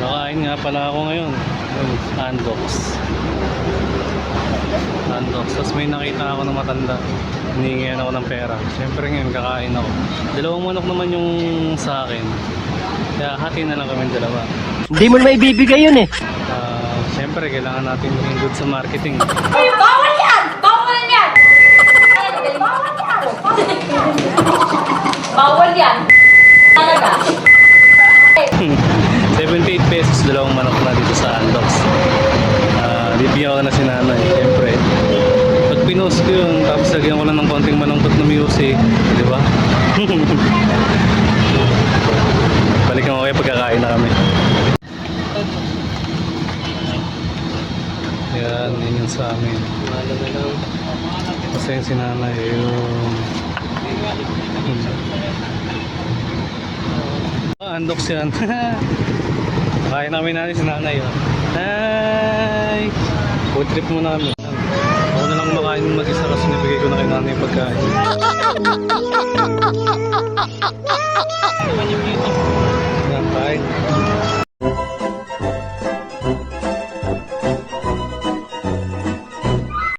Kakain nga pala ako ngayon. Andox. Tapos may nakita ako na matanda. Hiningihan ako ng pera. Siyempre ngayon kakain ako. Dalawang manok naman yung sa akin. Kaya hati na lang kami dalawa. Hindi mo na maibibigay yun eh. Siyempre kailangan natin maging good sa marketing. Ay, bawal yan! Bawal yan! Bawal yan! Bawal yan! Talaga? 78 pesos dalawang manok na dito sa Andox. Bibigyan ko na si nanay. Siyempre pag pinost ko yun, tapos lagyan ko lang ng konting malungkot na music, di ba? Balikan ko kayo pagkakain na kami. Yan, yun yung sa amin. Kasi yung si nanay yung Andox yan. Kain namin natin si nanay. Hi! Food trip mo namin. Ako na lang makain mag-isa kasi nabigay ko na kay nanay yung pagkain. Yan, kain.